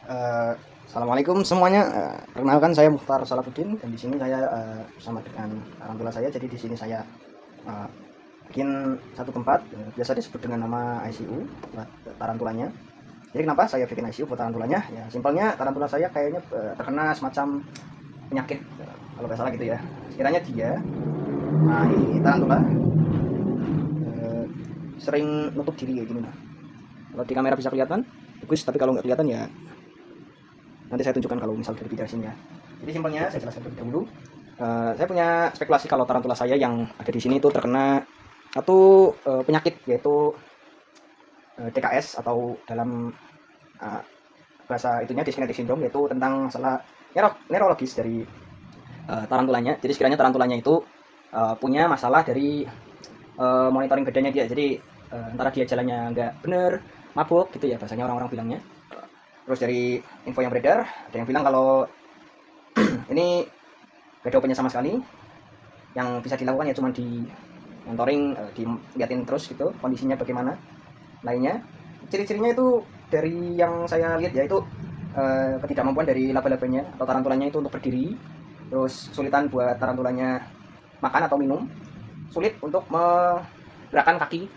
Assalamualaikum semuanya. Perkenalkan saya Mukhtar Salahuddin dan di sini saya bersama dengan tarantula saya. Jadi di sini saya uh, bikin satu tempat biasa disebut dengan nama ICU buat tarantulanya. Jadi kenapa saya bikin ICU buat tarantulanya? Ya simpelnya tarantula saya kayaknya terkena semacam penyakit kalau nggak salah gitu ya. Sekiranya dia, nah ini tarantula sering nutup diri kayak gini. Nah, kalau di kamera bisa kelihatan bagus, tapi kalau nggak kelihatan ya nanti saya tunjukkan kalau misal dari sini ya. Jadi simpelnya saya jelaskan terlebih dahulu. Saya punya spekulasi kalau tarantula saya yang ada di sini itu terkena satu penyakit, yaitu DKS atau dalam bahasa itunya dyskinetic syndrome, yaitu tentang masalah neurologis dari tarantulanya. Jadi sekiranya tarantulanya itu punya masalah dari monitoring badannya dia. Jadi antara dia jalannya nggak bener, mabuk gitu ya bahasanya orang-orang bilangnya. Terus dari info yang beredar, ada yang bilang kalau ini gak ada obatnya sama sekali. Yang bisa dilakukan ya cuma di monitoring, dilihatin terus gitu kondisinya bagaimana lainnya. Ciri-cirinya itu dari yang saya lihat yaitu ketidakmampuan dari laba-labanya atau tarantulanya itu untuk berdiri. Terus kesulitan buat tarantulanya makan atau minum. Sulit untuk menggerakkan kaki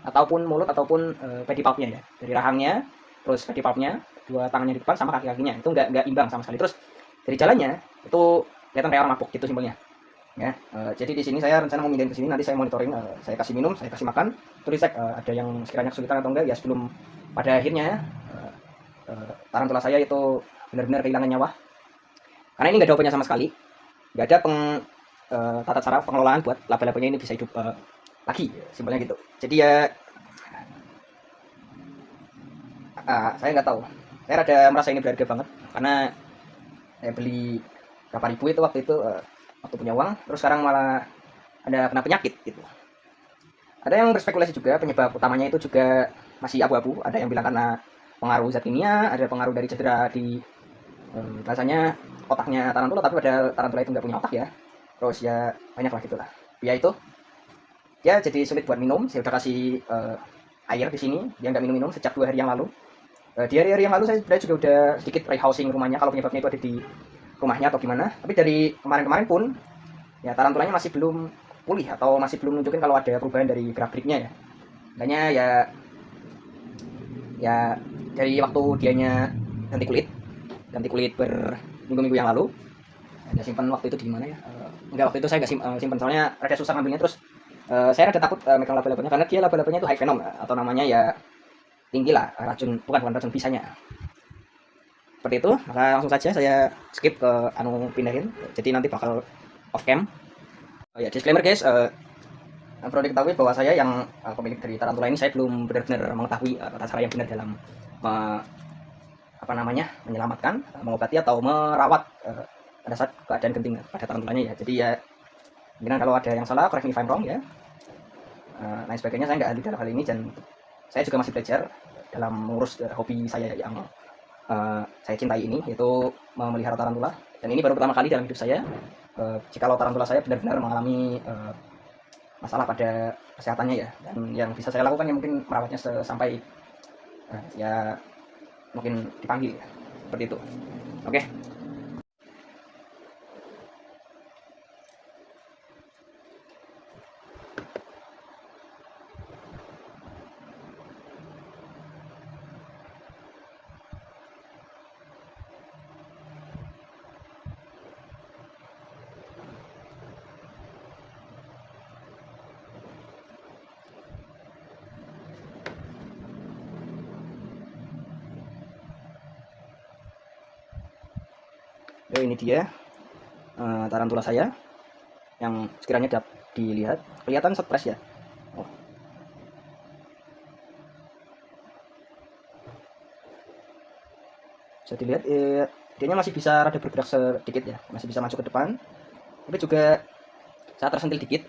ataupun mulut ataupun pedipalpnya ya. Dari rahangnya, terus pedipalpnya, dua tangannya di depan sama kaki-kakinya itu nggak imbang sama sekali. Terus dari jalannya itu kelihatan kayak orang mabuk gitu simpelnya ya. Jadi di sini saya rencana mau pindahin ke sini, nanti saya monitoring, saya kasih minum, saya kasih makan, terus cek ada yang sekiranya kesulitan atau enggak ya, sebelum pada akhirnya tarantula saya itu benar-benar kehilangan nyawa. Karena ini nggak ada obatnya sama sekali, nggak ada tata cara pengelolaan buat laba-labanya ini bisa hidup lagi simpelnya gitu. Jadi ya saya nggak tahu, saya rada merasa ini berharga banget karena saya beli berapa ribu itu waktu itu, waktu punya uang, terus sekarang malah ada kena penyakit gitu. Ada yang berspekulasi juga penyebab utamanya itu juga masih abu-abu. Ada yang bilang karena pengaruh zat kimia, ada pengaruh dari cedera di rasanya otaknya tarantula, tapi pada tarantula itu nggak punya otak ya. Terus ya banyak lah gitulah. Ya itu dia jadi sulit buat minum. Saya udah kasih air di sini, dia nggak minum sejak 2 hari yang lalu. Di hari-hari yang lalu saya sebenarnya juga udah sedikit rehousing rumahnya kalau penyebabnya itu ada di rumahnya atau gimana. Tapi dari kemarin-kemarin pun ya tarantulanya masih belum pulih atau masih belum nunjukin kalau ada perubahan dari gerak-geriknya ya. Makanya ya dari waktu dianya ganti kulit berminggu-minggu yang lalu. Saya simpan waktu itu di mana ya? Enggak, waktu itu saya nggak simpan soalnya rada susah ngambilnya. Terus saya rada takut megang laba-labanya karena dia laba-labanya itu high venom atau namanya ya tinggi lah racun, bukan racun bisanya. Seperti itu, maka langsung saja saya skip ke pindahin. Jadi nanti bakal off cam. Ya disclaimer guys, perlu diketahui bahwa saya yang pemilik dari tarantula ini, saya belum benar-benar mengetahui tata cara yang benar dalam menyelamatkan, mengobati atau merawat pada saat keadaan genting pada tarantulanya ya. Jadi ya mungkin kalau ada yang salah, correct me if I'm wrong ya. Lain sebagainya saya nggak ahli dalam hal ini, dan saya juga masih belajar dalam mengurus hobi saya yang saya cintai ini, yaitu memelihara tarantula. Dan ini baru pertama kali dalam hidup saya jikalau tarantula saya benar-benar mengalami masalah pada kesehatannya ya. Dan yang bisa saya lakukan ya mungkin merawatnya sampai ya mungkin dipanggil ya. Seperti itu. Oke. Ini dia tarantula saya yang sekiranya dapat dilihat, kelihatan stres ya. Oh. Bisa dilihat dianya masih bisa rada bergerak sedikit ya, masih bisa maju ke depan, tapi juga saat tersentil dikit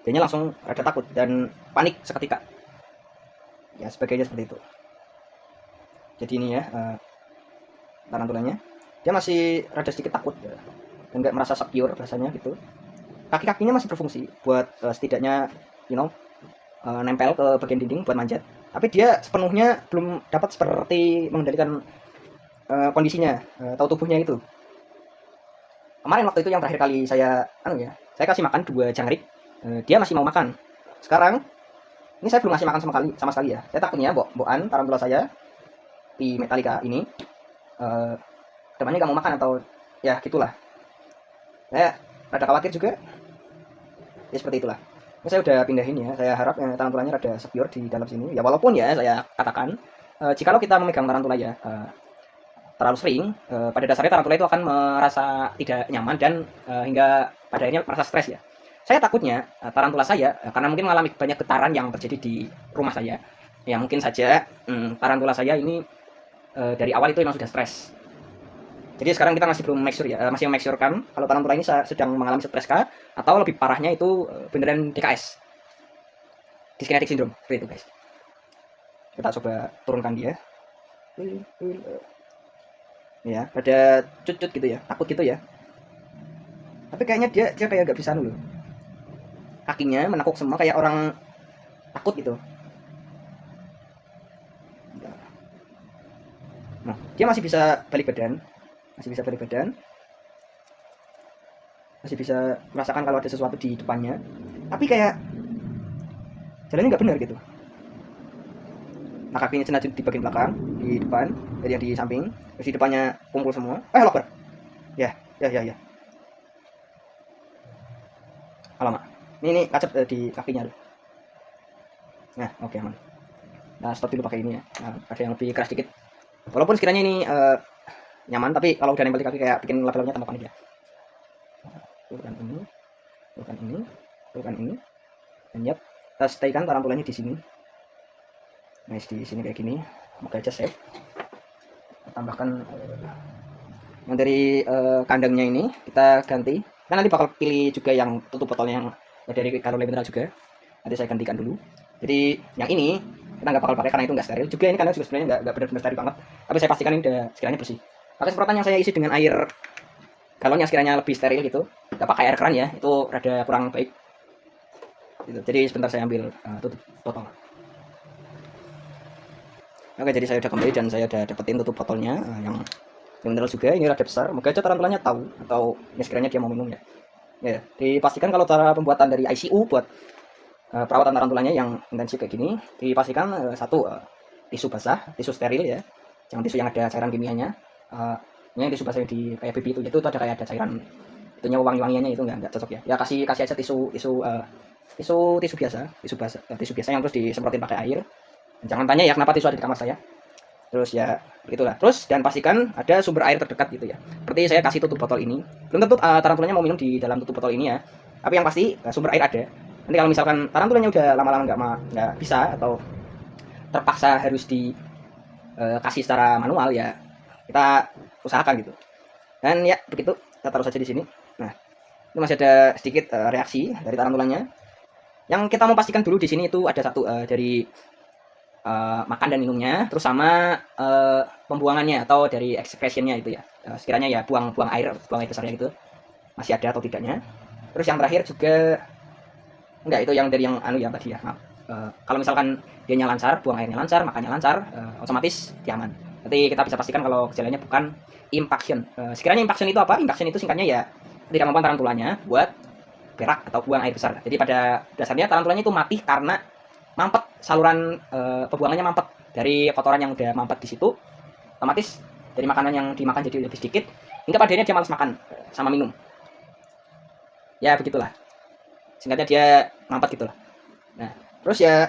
dianya langsung rada takut dan panik seketika ya, sebagainya seperti itu. Jadi ini ya tarantulanya, dia masih rada sedikit takut ya, dan nggak merasa secure rasanya gitu. Kaki-kakinya masih berfungsi buat setidaknya nempel ke bagian dinding buat manjat, tapi dia sepenuhnya belum dapat seperti mengendalikan kondisinya, tahu tubuhnya itu. Kemarin waktu itu yang terakhir kali saya saya kasih makan 2 jangkrik, dia masih mau makan. Sekarang ini saya belum ngasih makan sama sekali ya. Saya takutnya boan tarantula saya di Metallica ini temannya nggak mau makan atau ya gitulah. Saya rada khawatir juga. Ya seperti itulah. Ini saya udah pindahin ya. Saya harap tarantulanya rada secure di dalam sini. Ya walaupun ya saya katakan jikalau kita memegang tarantula ya terlalu sering, pada dasarnya tarantula itu akan merasa tidak nyaman dan hingga pada akhirnya merasa stres ya. Saya takutnya tarantula saya karena mungkin mengalami banyak getaran yang terjadi di rumah saya. Ya mungkin saja tarantula saya ini dari awal itu memang sudah stres. Jadi sekarang kita masih belum make sure ya, masih make sure kan kalau tarantula ini sedang mengalami stres kah atau lebih parahnya itu beneran DKS. Dyskinetic syndrome, seperti itu guys. Kita coba turunkan dia. Ya, ada cut-cut gitu ya, takut gitu ya. Tapi kayaknya dia kayak gak bisa loh. Kakinya menekuk semua kayak orang takut gitu. Nah, dia masih bisa balik badan. Masih bisa merasakan kalau ada sesuatu di depannya. Tapi kayak jalannya nggak benar gitu. Nah, kakinya cenah di bagian belakang, di depan, jadi yang di samping, terus di depannya kumpul semua. Loper. Ya. Alamak. Ini kacep di kakinya. Nah, oke aman. Nah, stop dulu pakai ini ya. Nah, ada yang lebih keras dikit. Walaupun sekiranya ini nyaman, tapi kalau udah nempel di kaki kayak bikin lap-lapnya tambah panik ya. Turunkan ini. Dan yap, kita stay kan tarantulanya di sini. Nice di sini kayak gini. Moga aja safe. Tambahkan yang dari kandangnya ini kita ganti. Kan nanti bakal pilih juga yang tutup botolnya yang dari Caroline Mineral juga. Nanti saya gantikan dulu. Jadi yang ini kita nggak bakal pakai karena itu nggak steril. Juga ini kandang juga sebenarnya nggak benar-benar steril banget. Tapi saya pastikan ini udah sekiranya bersih. Pakai semprotan yang saya isi dengan air galon yang sekiranya lebih steril gitu. Nggak pakai air keran ya, itu rada kurang baik. Gitu. Jadi sebentar saya ambil tutup botol. Oke, jadi saya udah kembali dan saya udah dapetin tutup botolnya yang mineral juga. Ini rada besar. Moga aja tarantulanya tahu atau ya sekiranya dia mau minum ya. Ya, dipastikan kalau cara pembuatan dari ICU buat perawatan tarantulanya yang intensif kayak gini, dipastikan satu tisu basah, tisu steril ya. Jangan tisu yang ada cairan kimianya. Ini tisu basah di kayak BB itu ada kayak ada cairan itunya wangi-wangiannya itu enggak cocok ya. Ya kasih aja tisu biasa yang terus disemprotin pakai air. Jangan tanya ya kenapa tisu ada di kamar saya. Terus ya begitulah. Terus dan pastikan ada sumber air terdekat gitu ya. Seperti saya kasih tutup botol ini. Belum tentu tarantulanya mau minum di dalam tutup botol ini ya. Tapi yang pasti sumber air ada. Nanti kalau misalkan tarantulanya udah lama-lama nggak bisa atau terpaksa harus kasih secara manual ya kita usahakan gitu. Dan ya begitu, kita taruh saja di sini. Nah, ini masih ada sedikit reaksi dari tarantulanya. Yang kita mau pastikan dulu di sini itu ada satu dari makan dan minumnya, terus sama pembuangannya atau dari excretionnya itu ya. Sekiranya ya buang air besarnya gitu masih ada atau tidaknya. Terus yang terakhir juga enggak, itu yang dari yang yang tadi ya, maaf. Kalau misalkan dianya lancar, buang airnya lancar, makannya lancar, otomatis dia aman. Nanti kita bisa pastikan kalau gejalanya bukan impaction. Sekiranya impaction itu apa? Impaction itu singkatnya ya tidak mampu tarantulanya buat berak atau buang air besar. Jadi pada dasarnya tarantulanya itu mati karena mampet, saluran pembuangannya mampet dari kotoran yang udah mampet di situ. Otomatis dari makanan yang dimakan jadi lebih sedikit hingga pada akhirnya dia malas makan sama minum. Ya begitulah. Singkatnya dia mampet gitulah. Nah, terus ya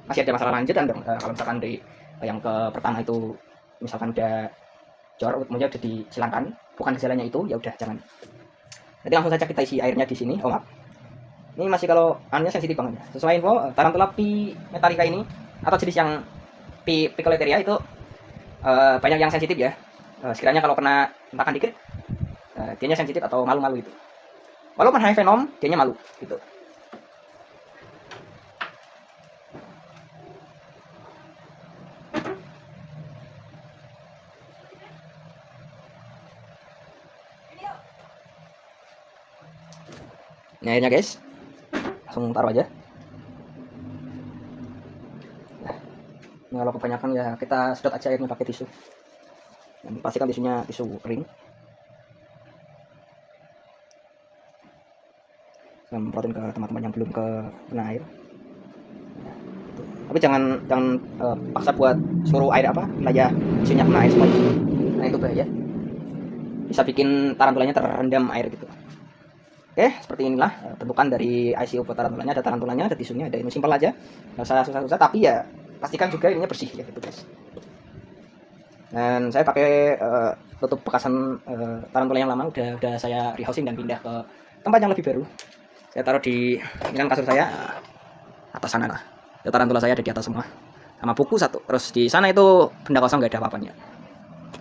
masih ada masalah lanjutan dong. Kalau misalkan dari yang ke pertama itu misalkan udah jor, kemudian udah disilangkan, bukan gejalanya itu, ya udah jangan. Jadi langsung saja kita isi airnya di sini. Oh maaf. Ini masih kalau anunya sensitif banget ya. Sesuai info, tarantula P metallica ini atau jenis yang P picoleteria itu banyak yang sensitif ya. Sekiranya kalau kena hentakan dikit, dianya sensitif atau malu-malu itu. Walaupun high venom, dianya malu gitu. Ini airnya guys, langsung taruh aja. Nah, ini kalau kebanyakan ya kita sedot aja airnya pakai tisu. Dan pastikan tisunya tisu kering. Semprotin ke tempat-tempat yang belum kena air. Tapi jangan paksa buat seluruh air wilayah tisunya kena air semua. Nah itu bahaya. Bisa bikin tarantulanya terendam air gitu. Oke, seperti inilah bentukan dari ICU buat tarantulanya. Ada tarantulanya, ada tisunya, ada ini simpel aja. Nggak usah susah-susah, tapi ya pastikan juga ininya bersih ya gitu guys. Dan saya pakai tutup bekasan tarantula yang lama, udah saya rehousing dan pindah ke tempat yang lebih baru. Saya taruh di ini kan kasur saya atas sana lah. Ya, tarantula saya ada di atas semua, sama buku satu. Terus di sana itu benda kosong, nggak ada apa-apanya.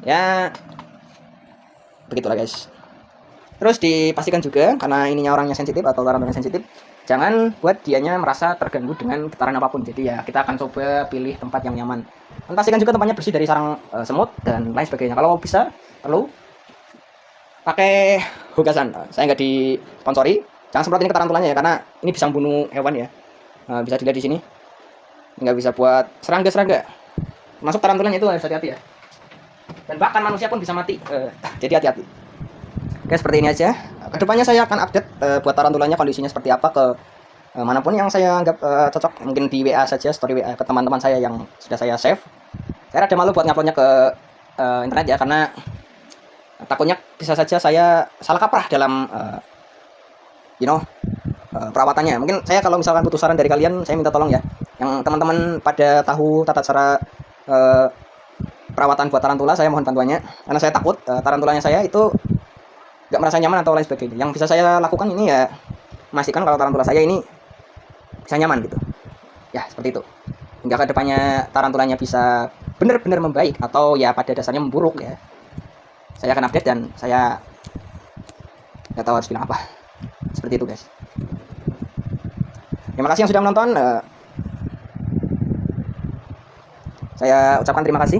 Ya begitulah guys. Terus dipastikan juga, karena ininya orangnya sensitif atau tarantulanya sensitif, jangan buat dianya merasa terganggu dengan getaran apapun. Jadi ya kita akan coba pilih tempat yang nyaman. Dan pastikan juga tempatnya bersih dari sarang semut dan lain sebagainya. Kalau bisa perlu pakai hugasan. Saya nggak disponsori. Jangan semprotin ke tarantulanya ya, karena ini bisa membunuh hewan ya. Bisa dilihat di sini. Nggak bisa buat serangga-serangga. Masuk tarantulanya itu harus hati-hati ya. Dan bahkan manusia pun bisa mati. Jadi hati-hati. Oke, seperti ini aja. Kedepannya saya akan update buat tarantulanya kondisinya seperti apa ke manapun yang saya anggap cocok. Mungkin di WA saja, story WA ke teman-teman saya yang sudah saya save. Saya rada malu buat nguploadnya ke internet ya, karena takutnya bisa saja saya salah kaprah dalam perawatannya. Mungkin saya kalau misalkan butuh saran dari kalian, saya minta tolong ya. Yang teman-teman pada tahu tata cara perawatan buat tarantula, saya mohon bantuannya. Karena saya takut tarantulanya saya itu nggak merasa nyaman atau lain sebagainya. Yang bisa saya lakukan ini ya memastikan kalau tarantula saya ini bisa nyaman gitu. Ya seperti itu. Hingga kedepannya tarantulanya bisa benar-benar membaik atau ya pada dasarnya memburuk ya. Saya akan update dan saya nggak tahu harus bilang apa. Seperti itu guys. Terima kasih yang sudah menonton. Saya ucapkan terima kasih.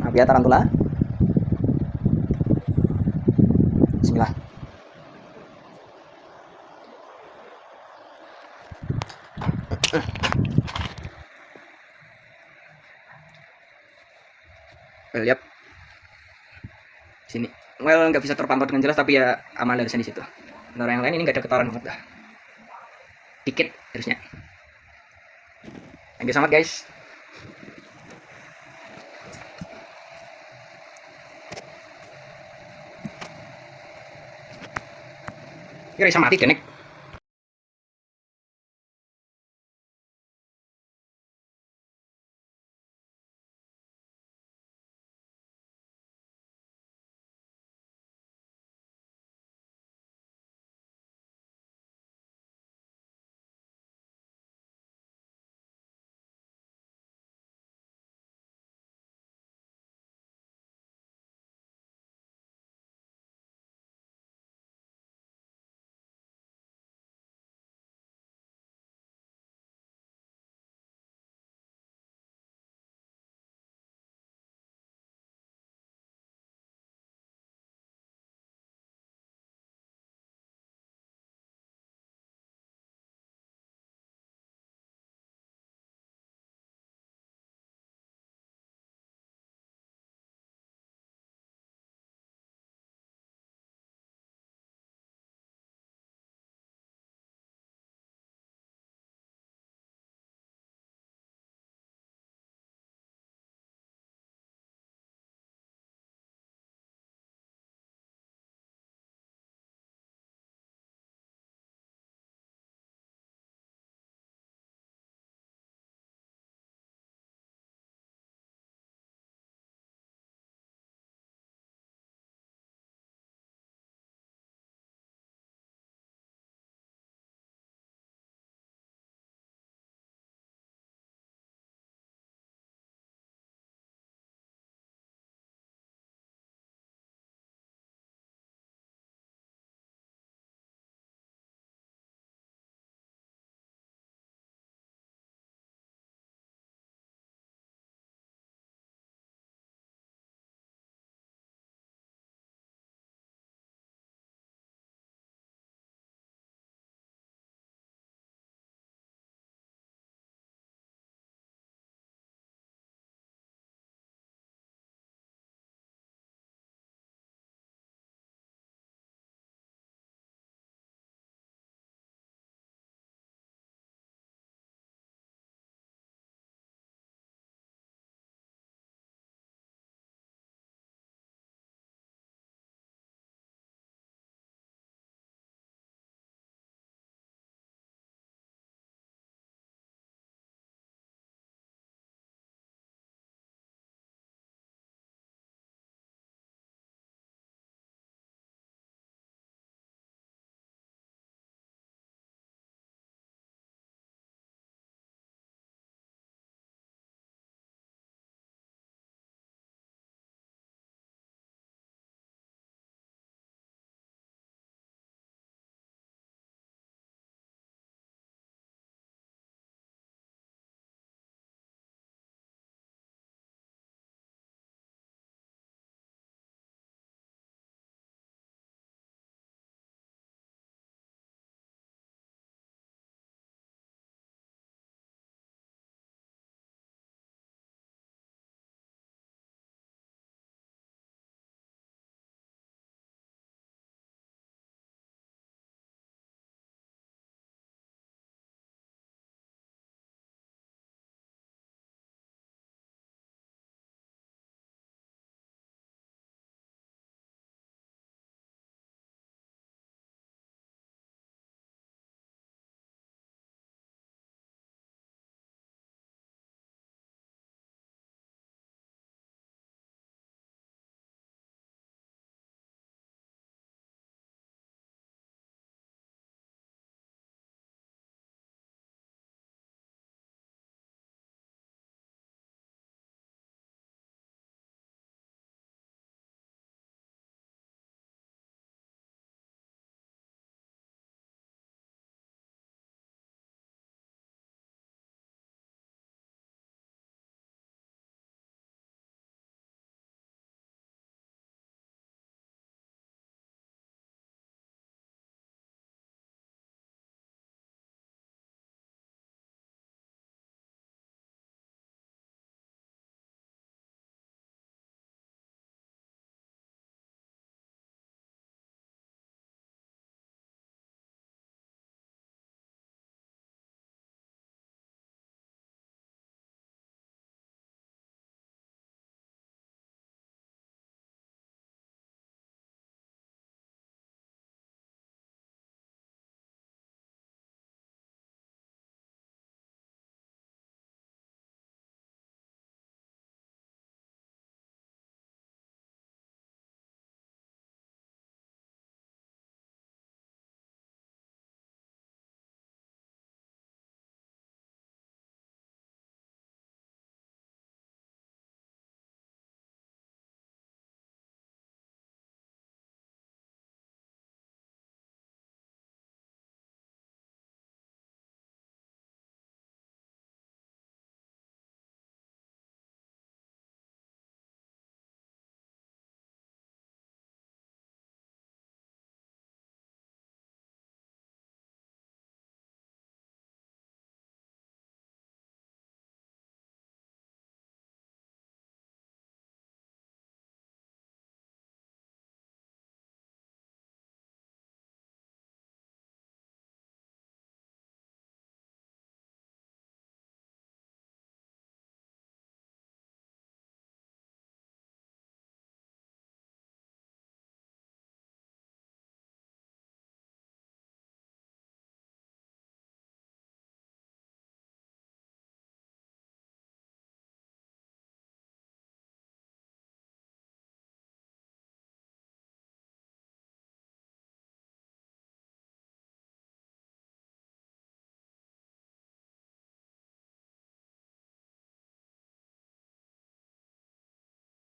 Maaf ya tarantula. Bismillah. Lihat sini. Well, nggak bisa terpantau dengan jelas, tapi ya aman dari sini situ. Menurut yang lain ini nggak ada getaran banget dah. Dikit harusnya. Thank you so much guys. Kira bisa mati Denek.